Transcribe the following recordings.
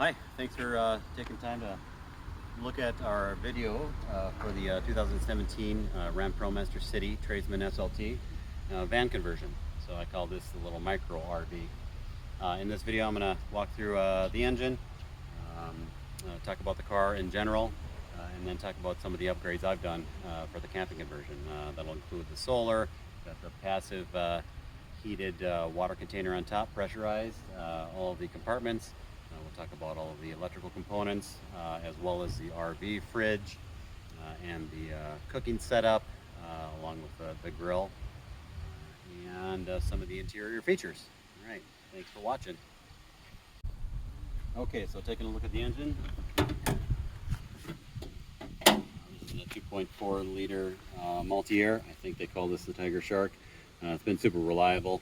Hi, thanks for taking time to look at our video for the 2017 Ram Promaster City Tradesman SLT van conversion. So I call this the little micro RV. In this video I'm going to walk through the engine, talk about the car in general, and then talk about some of the upgrades I've done for the camping conversion. That'll include the solar, got the passive heated water container on top, pressurized, all of the compartments. We'll talk about all of the electrical components, as well as the RV fridge and the cooking setup, along with the grill, and some of the interior features. All right, thanks for watching. Okay, so taking a look at the engine. This is a 2.4 liter multi-air. I think they call this the Tiger Shark. It's been super reliable,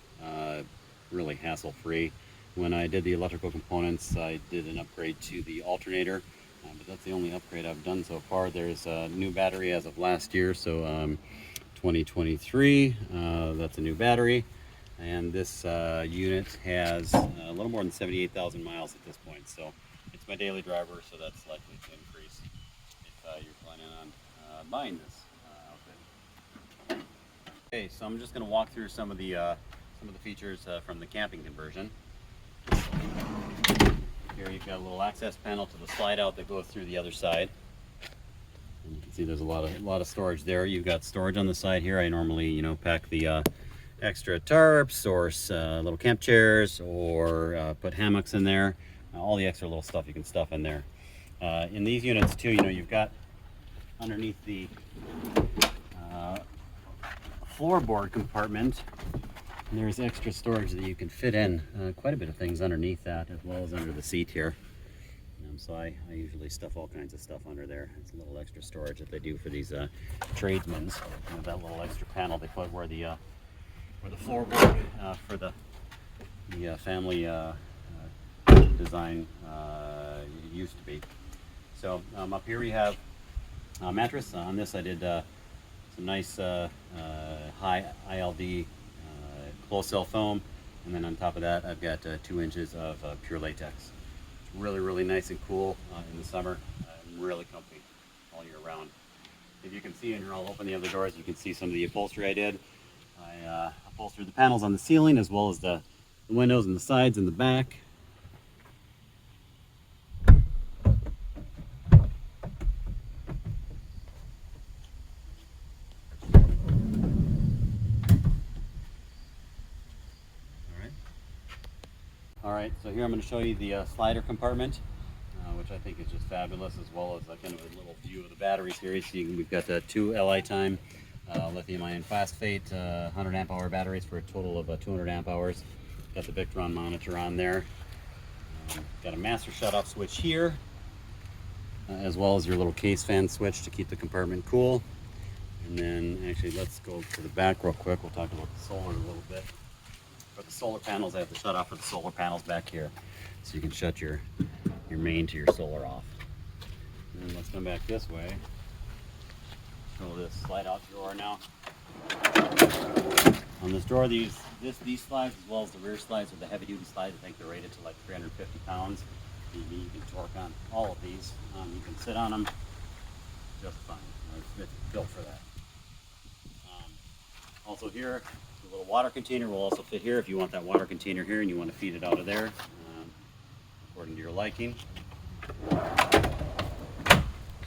really hassle-free. When I did the electrical components, I did an upgrade to the alternator, but that's the only upgrade I've done so far. There's a new battery as of last year, so 2023, that's a new battery. And this unit has a little more than 78,000 miles at this point, so it's my daily driver, so that's likely to increase if you're planning on buying this outfit. Okay, so I'm just going to walk through some of the features from the camping conversion. Here you've got a little access panel to the slide out that goes through the other side. And you can see there's a lot of storage there. You've got storage on the side here. I normally, pack the extra tarps or little camp chairs, or put hammocks in there. All the extra little stuff you can stuff in there. In these units too, you've got underneath the floorboard compartment, there's extra storage that you can fit in quite a bit of things underneath that, as well as under the seat here. So I usually stuff all kinds of stuff under there. It's a little extra storage that they do for these tradesmen. That little extra panel they put where the floorboard for the family design used to be. So up here we have a mattress. On this I did some nice high ILD closed cell foam, and then on top of that I've got 2 inches of pure latex. It's really nice and cool in the summer, really comfy all year round. If you can see, and here I'll open the other doors, you can see some of the upholstery I did. I upholstered the panels on the ceiling, as well as the windows and the sides and the back. Alright, so here I'm going to show you the slider compartment, which I think is just fabulous, as well as kind of a little view of the batteries here. You see we've got 2 Li-time lithium iron phosphate 100 amp hour batteries for a total of 200 amp hours. Got the Victron monitor on there. Got a master shutoff switch here, as well as your little case fan switch to keep the compartment cool. And then actually let's go to the back real quick. We'll talk about the solar a little bit. For the solar panels, I have the shut off for the solar panels back here, so you can shut your main to your solar off. And then let's come back this way. Show this slide out drawer now. On this drawer, these slides, as well as the rear slides, are the heavy duty slides. I think they're rated to like 350 pounds. You can torque on all of these. You can sit on them just fine. It's built for that. Also here, the little water container will also fit here if you want that water container here and you want to feed it out of there, according to your liking.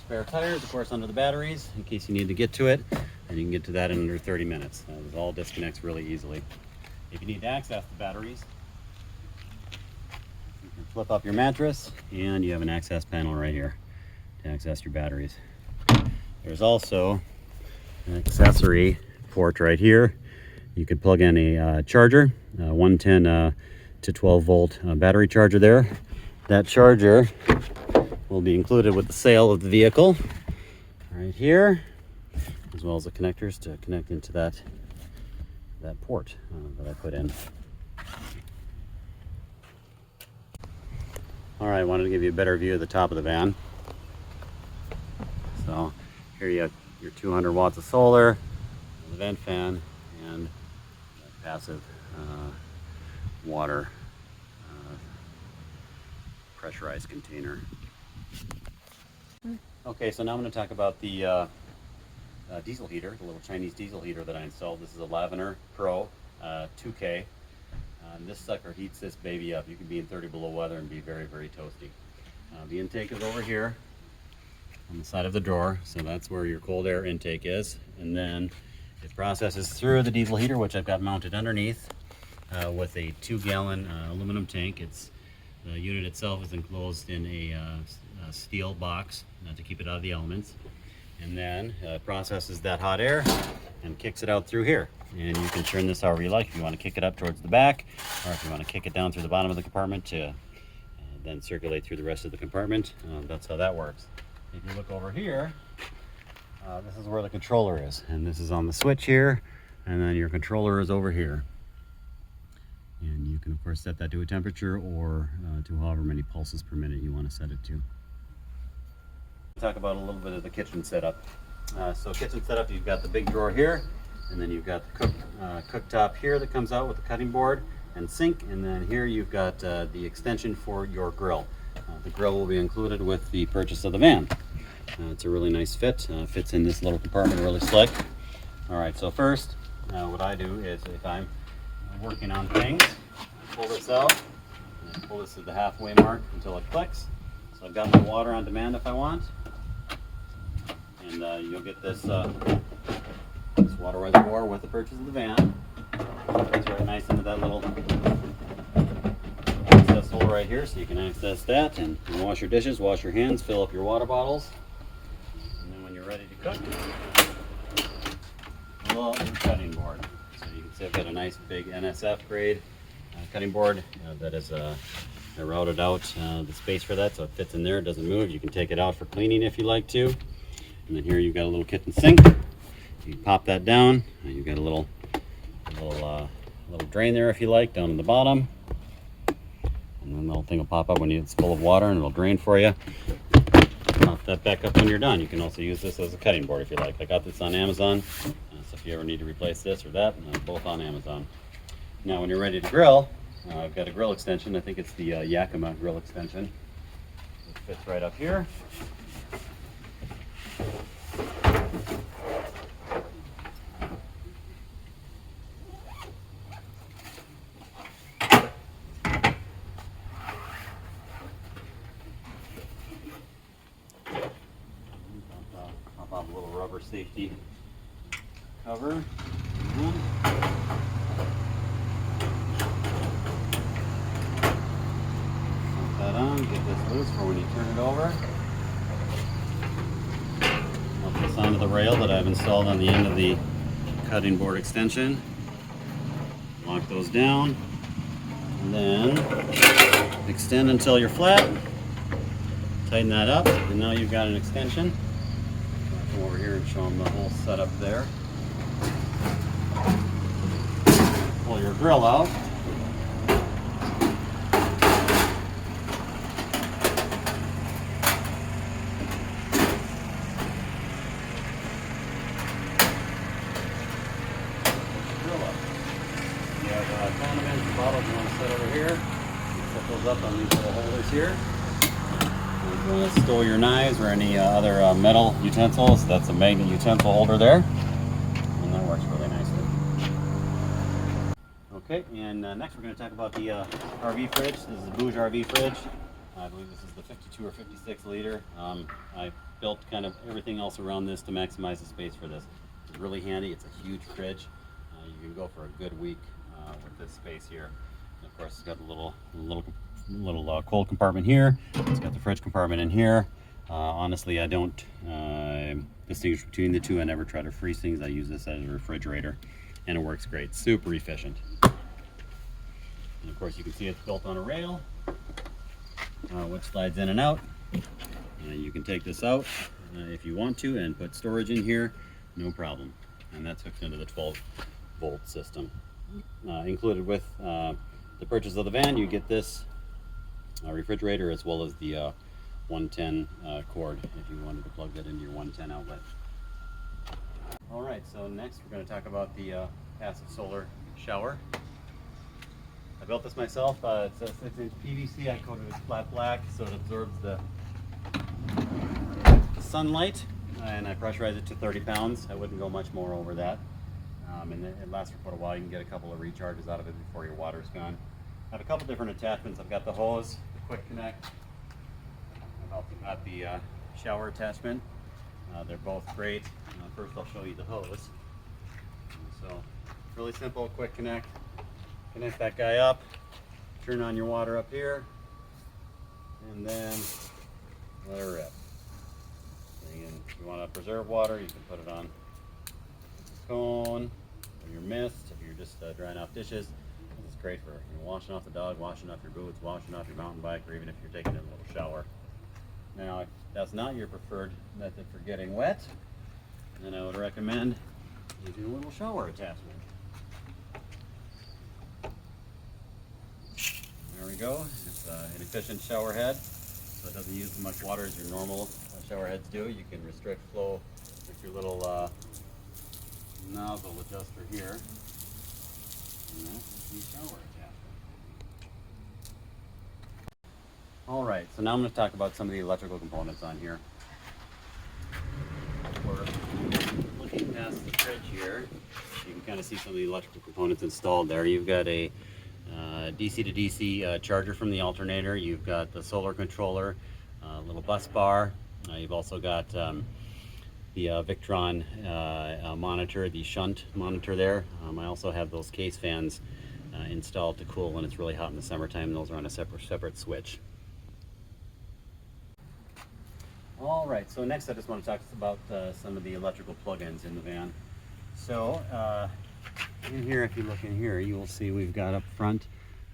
Spare tires, of course, under the batteries in case you need to get to it, and you can get to that in under 30 minutes. It all disconnects really easily. If you need to access the batteries, you can flip up your mattress and you have an access panel right here to access your batteries. There's also an accessory port right here. You could plug in a charger, 110 to 12 volt battery charger there. That charger will be included with the sale of the vehicle right here, as well as the connectors to connect into that port that I put in. All right, I wanted to give you a better view of the top of the van. So here you have your 200 watts of solar, the vent fan, and passive water pressurized container. Okay, so now I'm going to talk about the diesel heater, the little Chinese diesel heater that I installed. This is a Lavender Pro 2K. This sucker heats this baby up. You can be in 30 below weather and be very, very toasty. The intake is over here on the side of the drawer, so that's where your cold air intake is. And then it processes through the diesel heater, which I've got mounted underneath with a 2-gallon aluminum tank. The unit itself is enclosed in a steel box to keep it out of the elements. And then processes that hot air and kicks it out through here. And you can turn this however you like. If you want to kick it up towards the back, or if you want to kick it down through the bottom of the compartment to then circulate through the rest of the compartment, that's how that works. If you look over here, this is where the controller is. And this is on the switch here, and then your controller is over here. And you can of course set that to a temperature or to however many pulses per minute you want to set it to. Talk about a little bit of the kitchen setup. So kitchen setup, you've got the big drawer here, and then you've got the cooktop here that comes out with the cutting board and sink, and then here you've got the extension for your grill. The grill will be included with the purchase of the van. It's a really nice fit. Fits in this little compartment really slick. All right, so first what I do is if I'm working on things, I pull this out, and I pull this to the halfway mark until it clicks. So I've got my water on demand if I want. And you'll get this water reservoir with the purchase of the van. It's right nice into that little access hole right here, so you can access that and wash your dishes, wash your hands, fill up your water bottles. And then when you're ready to cook, pull out your cutting board. So you can see I've got a nice big NSF grade cutting board that is I routed out the space for that so it fits in there, it doesn't move. You can take it out for cleaning if you like to. And then here you've got a little kitchen sink. You pop that down. You've got a little drain there if you like, down in the bottom. And then the little thing will pop up when it's full of water and it'll drain for you. Pop that back up when you're done. You can also use this as a cutting board if you like. I got this on Amazon, so if you ever need to replace this or that, both on Amazon. Now when you're ready to grill, I've got a grill extension. I think it's the Yakima grill extension. It fits right up here. Pop off a little rubber safety cover. That on, get this loose for when you turn it over. I'll put this onto the rail that I've installed on the end of the cutting board extension. Lock those down, and then extend until you're flat. Tighten that up, and now you've got an extension. I'll come over here and show them the whole setup there. Pull your grill out. You have condiments, bottles you want to set over here. Set those up on these little holders here. If you want to store your knives or any other metal utensils, that's a magnet utensil holder there. And that works really nicely. Okay, and next we're going to talk about the RV fridge. This is the Bouge RV fridge. I believe this is the 52 or 56 liter. I built kind of everything else around this to maximize the space for this. It's really handy. It's a huge fridge. You can go for a good week with this space here. And of course, it's got a little cold compartment here. It's got the fridge compartment in here. Honestly, I don't distinguish between the two. I never try to freeze things. I use this as a refrigerator, and it works great. Super efficient. And of course, you can see it's built on a rail, which slides in and out. You can take this out if you want to and put storage in here, no problem. And that's hooked into the 12-volt system. Included with the purchase of the van, you get this refrigerator as well as the 110 cord if you wanted to plug that into your 110 outlet. All right, so next we're going to talk about the passive solar shower. I built this myself. It's a 6-inch PVC. I coated it flat black so it absorbs the sunlight, and I pressurized it to 30 pounds. I wouldn't go much more over that. And it lasts for quite a while. You can get a couple of recharges out of it before your water's gone. I have a couple different attachments. I've got the hose, the quick connect. I've also got the shower attachment. They're both great. First I'll show you the hose. So really simple, quick connect. Connect that guy up, turn on your water up here, and then let it rip. So if you want to preserve water, you can put it on a cone or your mist. If you're just drying off dishes, this is great for washing off the dog, washing off your boots, washing off your mountain bike, or even if you're taking a little shower. Now, if that's not your preferred method for getting wet, then I would recommend using a little shower attachment. There we go. It's an efficient shower head, so it doesn't use as much water as your normal shower heads do. You can restrict flow with your little nozzle adjuster here. And that's the shower attachment. All right, so now I'm going to talk about some of the electrical components on here. We're looking past the fridge here. You can kind of see some of the electrical components installed there. You've got a DC to DC charger from the alternator. You've got the solar controller, little bus bar. You've also got the Victron monitor, the shunt monitor there. I also have those case fans installed to cool when it's really hot in the summertime. Those are on a separate switch. All right, so next I just want to talk about some of the electrical plugins in the van. So in here, if you look in here, you will see we've got up front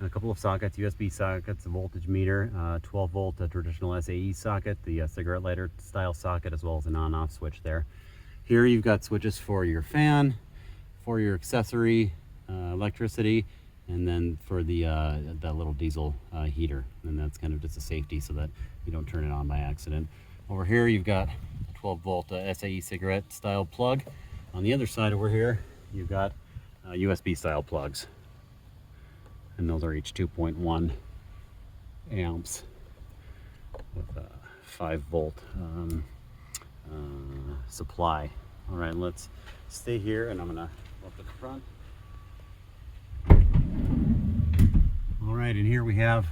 a couple of sockets, USB sockets, a voltage meter, 12 volt traditional SAE socket, the cigarette lighter style socket, as well as an on-off switch there. Here you've got switches for your fan, for your accessory electricity, and then for the that little diesel heater. And that's kind of just a safety so that you don't turn it on by accident. Over here you've got a 12 volt SAE cigarette style plug. On the other side over here you've got USB style plugs. And those are each 2.1 amps with a 5 volt supply. All right, let's stay here and I'm gonna look at the front. All right, and here we have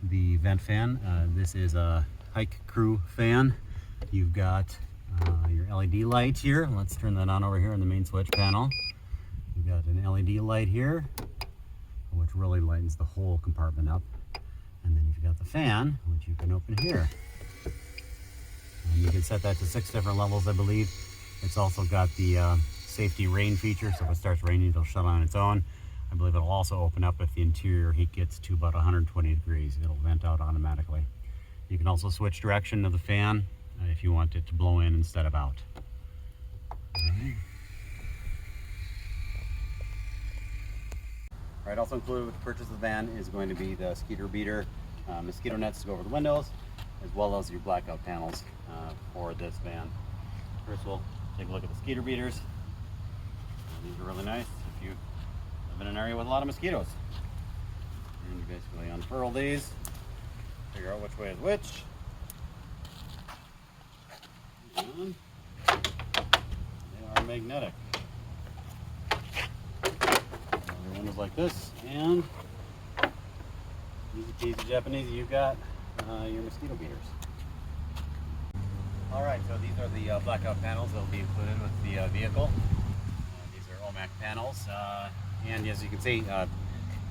the vent fan. This is a hike crew fan. You've got your LED light here. Let's turn that on over here on the main switch panel. You've got an LED light here, which really lightens the whole compartment up. And then you've got the fan, which you can open here. And you can set that to 6 different levels, I believe. It's also got the safety rain feature, so if it starts raining, it'll shut on its own. I believe it'll also open up if the interior heat gets to about 120 degrees. It'll vent out automatically. You can also switch direction of the fan if you want it to blow in instead of out. All right, also included with the purchase of the van is going to be the skeeter beater mosquito nets to go over the windows, as well as your blackout panels for this van. First we'll take a look at the skeeter beaters. These are really nice if you live in an area with a lot of mosquitoes. And you basically unfurl these, figure out which way is which. And they are magnetic. Windows like this, and easy peasy Japanese, you've got your mosquito beaters. All right, so these are the blackout panels that will be included with the vehicle. These are OMAC panels, and as you can see,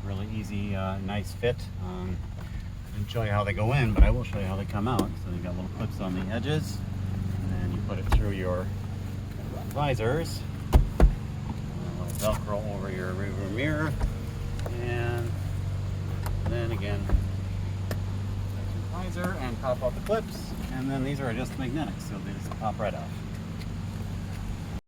really easy, nice fit. I didn't show you how they go in, but I will show you how they come out. So you've got little clips on the edges, and then you put it through your visors. Velcro over your rearview mirror, and then again visor and pop out the clips, and then these are just magnetic, so they just pop right off.